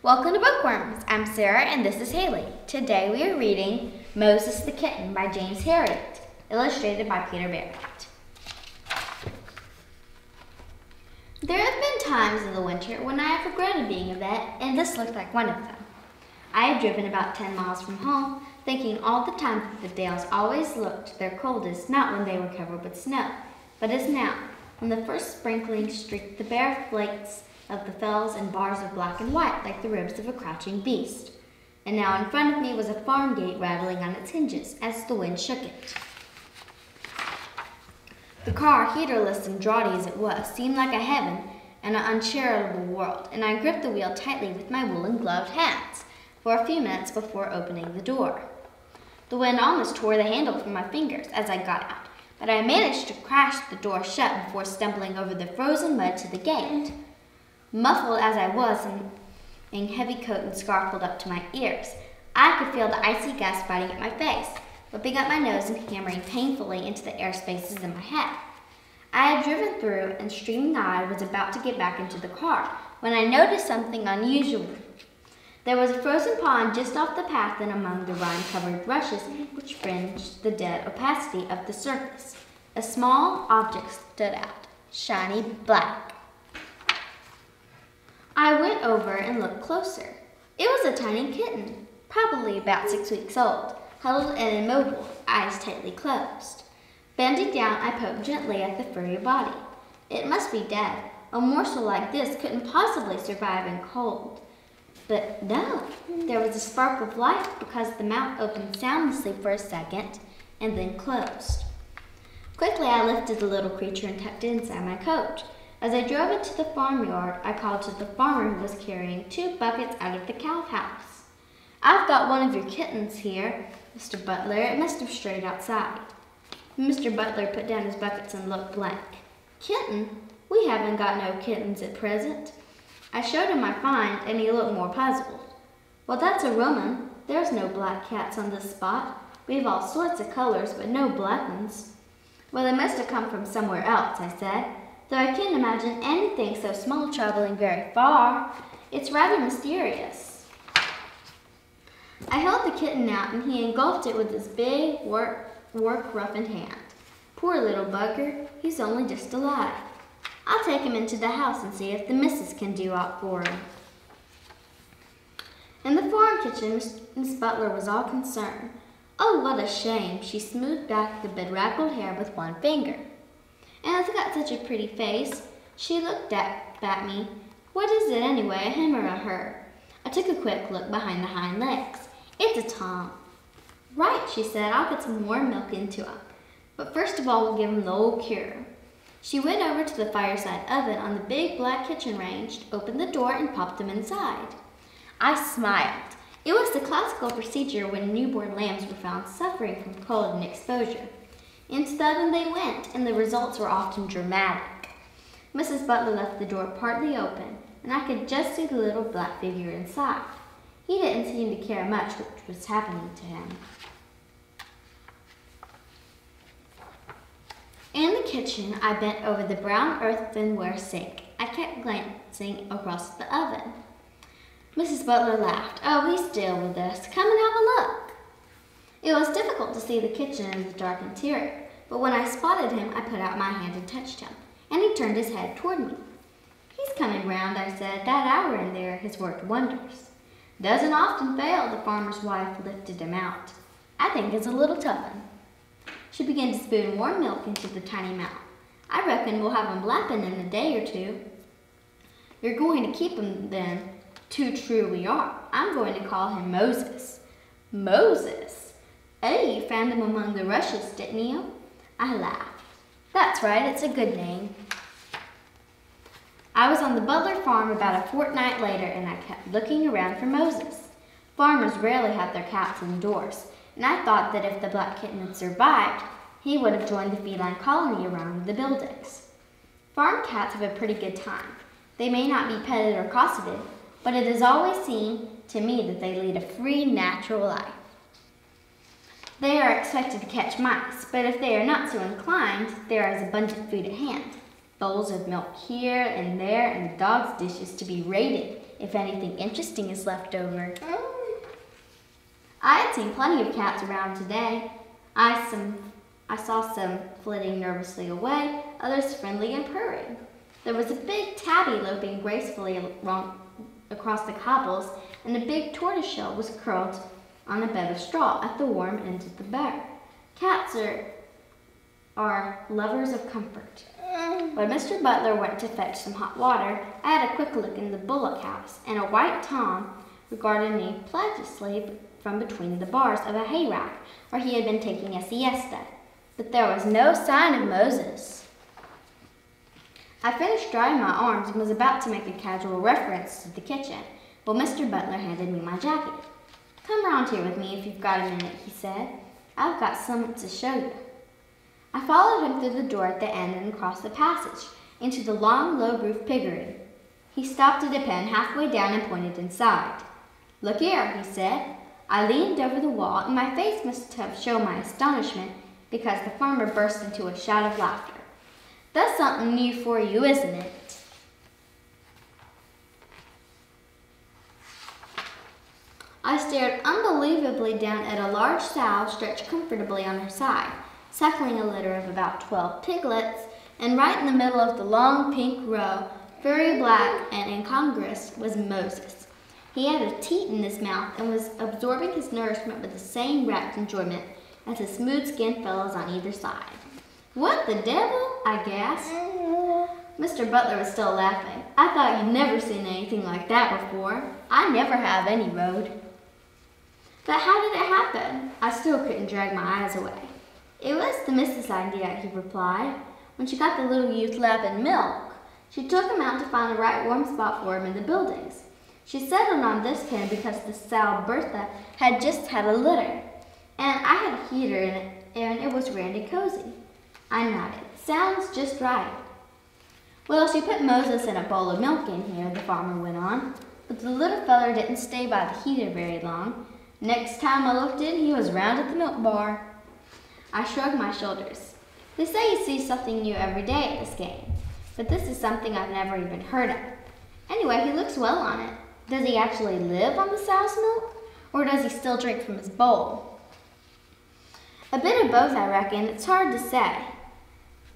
Welcome to Bookworms. I'm Sarah and this is Haley. Today we are reading Moses the Kitten by James Herriot, illustrated by Peter Barrett. There have been times in the winter when I have regretted being a vet, and this looked like one of them. I had driven about 10 miles from home, thinking all the time that the dales always looked their coldest, not when they were covered with snow, but as now, when the first sprinkling streaked the bare flakes of the fells and bars of black and white like the ribs of a crouching beast. And now in front of me was a farm gate rattling on its hinges as the wind shook it. The car, heaterless and draughty as it was, seemed like a heaven and an uncharitable world, and I gripped the wheel tightly with my woolen gloved hands for a few minutes before opening the door. The wind almost tore the handle from my fingers as I got out, but I managed to crash the door shut before stumbling over the frozen mud to the gate. Muffled as I was in heavy coat and scarf pulled up to my ears, I could feel the icy gust biting at my face, whipping up my nose and hammering painfully into the air spaces in my head. I had driven through and streaming-eyed was about to get back into the car when I noticed something unusual. There was a frozen pond just off the path and among the rime-covered rushes which fringed the dead opacity of the surface. A small object stood out, shiny black. I went over and looked closer. It was a tiny kitten, probably about 6 weeks old, huddled and immobile, eyes tightly closed. Bending down, I poked gently at the furry body. It must be dead. A morsel like this couldn't possibly survive in cold. But no, there was a spark of life because the mouth opened soundlessly for a second and then closed. Quickly, I lifted the little creature and tucked it inside my coat. As I drove into the farmyard, I called to the farmer who was carrying 2 buckets out of the cow house. "I've got one of your kittens here, Mr. Butler. It must have strayed outside." Mr. Butler put down his buckets and looked blank. "Kitten? We haven't got no kittens at present." I showed him my find, and he looked more puzzled. "Well, that's a rummun. There's no black cats on this spot. We've all sorts of colors, but no black ones." "Well, they must have come from somewhere else," I said. "Though I can't imagine anything so small traveling very far. It's rather mysterious." I held the kitten out and he engulfed it with his big, work-roughened hand. "Poor little bugger, he's only just alive. I'll take him into the house and see if the missus can do aught for him." In the farm kitchen, Miss Butler was all concern. "Oh, what a shame." She smoothed back the bedraggled hair with one finger. "And it's got such a pretty face." She looked at me. "What is it anyway, a him or a her?" I took a quick look behind the hind legs. "It's a tom." "Right," she said. "I'll get some warm milk into him. But first of all, we'll give him the old cure." She went over to the fireside oven on the big black kitchen range, opened the door, and popped him inside. I smiled. It was the classical procedure when newborn lambs were found suffering from cold and exposure. Into the oven they went, and the results were often dramatic. Mrs. Butler left the door partly open, and I could just see the little black figure inside. He didn't seem to care much what was happening to him. In the kitchen, I bent over the brown earthenware sink. I kept glancing across the oven. Mrs. Butler laughed. "Oh, he's still with us. Come and have a look." It was difficult to see the kitchen in the dark interior, but when I spotted him, I put out my hand and touched him, and he turned his head toward me. "He's coming round," I said. "That hour in there has worked wonders." "Doesn't often fail," the farmer's wife lifted him out. "I think it's a little toughen." She began to spoon warm milk into the tiny mouth. "I reckon we'll have him lapping in a day or 2. "You're going to keep him then?" "Too true we are. I'm going to call him Moses." "Moses? Hey, you found him among the rushes, didn't you?" I laughed. "That's right, it's a good name." I was on the Butler farm about a fortnight later, and I kept looking around for Moses. Farmers rarely have their cats indoors, and I thought that if the black kitten had survived, he would have joined the feline colony around the buildings. Farm cats have a pretty good time. They may not be petted or cosseted, but it has always seemed to me that they lead a free, natural life. They are expected to catch mice, but if they are not so inclined, there is abundant food at hand. Bowls of milk here and there, and the dogs' dishes to be raided if anything interesting is left over. I had seen plenty of cats around today. I saw some flitting nervously away, others friendly and purring. There was a big tabby loping gracefully across the cobbles, and a big tortoiseshell was curled on a bed of straw at the warm end of the bed. Cats are lovers of comfort. When Mr. Butler went to fetch some hot water, I had a quick look in the bullock house, and a white Tom regarded me piteously from between the bars of a hay rack where he had been taking a siesta. But there was no sign of Moses. I finished drying my arms and was about to make a casual reference to the kitchen, but Mr. Butler handed me my jacket. "Come round here with me if you've got a minute," he said. "I've got something to show you." I followed him through the door at the end and across the passage into the long, low-roofed piggery. He stopped at a pen halfway down and pointed inside. "Look here," he said. I leaned over the wall, and my face must have shown my astonishment because the farmer burst into a shout of laughter. "That's something new for you, isn't it?" I stared unbelievably down at a large sow stretched comfortably on her side, suckling a litter of about 12 piglets, and right in the middle of the long pink row, very black and incongruous, was Moses. He had a teat in his mouth and was absorbing his nourishment with the same rapt enjoyment as the smooth-skinned fellows on either side. "What the devil?" I gasped. Mr. Butler was still laughing. "I thought you'd never seen anything like that before." "I never have any road." "But how did it happen?" I still couldn't drag my eyes away. "It was the missus' idea," he replied. "When she got the little youth lapping milk, she took him out to find the right warm spot for him in the buildings. She settled on this pen because the sow Bertha had just had a litter, and I had a heater in it, and it was randy cozy." I nodded. "Sounds just right." "Well, she put Moses in a bowl of milk in here," the farmer went on, "but the little feller didn't stay by the heater very long. Next time I looked in, he was round at the milk bar." I shrugged my shoulders. "They say you see something new every day at this game, but this is something I've never even heard of. Anyway, he looks well on it. Does he actually live on the sow's milk, or does he still drink from his bowl?" "A bit of both, I reckon. It's hard to say.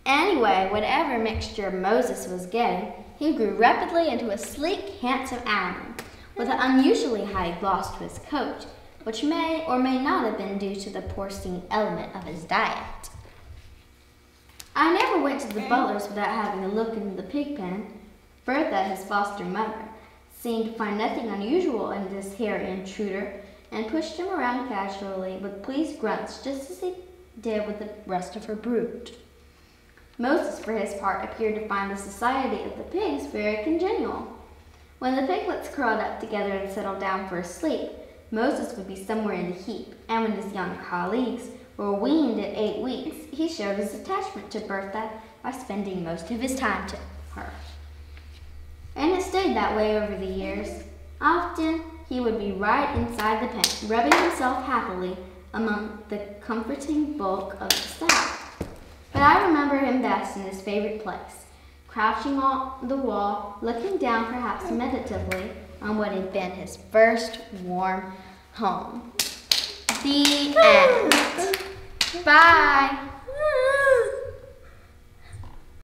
Anyway, whatever mixture Moses was getting, he grew rapidly into a sleek, handsome animal with an unusually high gloss to his coat, which may or may not have been due to the porcine element of his diet. I never went to the Butlers without having a look into the pig pen. Bertha, his foster mother, seemed to find nothing unusual in this hairy intruder and pushed him around casually with pleased grunts, just as he did with the rest of her brood. Moses, for his part, appeared to find the society of the pigs very congenial. When the piglets curled up together and settled down for a sleep, Moses would be somewhere in the heap, and when his young colleagues were weaned at 8 weeks, he showed his attachment to Bertha by spending most of his time to her. And it stayed that way over the years. Often he would be right inside the pen, rubbing himself happily among the comforting bulk of the sow. But I remember him best in his favorite place, crouching on the wall, looking down perhaps meditatively on what had been his first warm home. The end. Bye.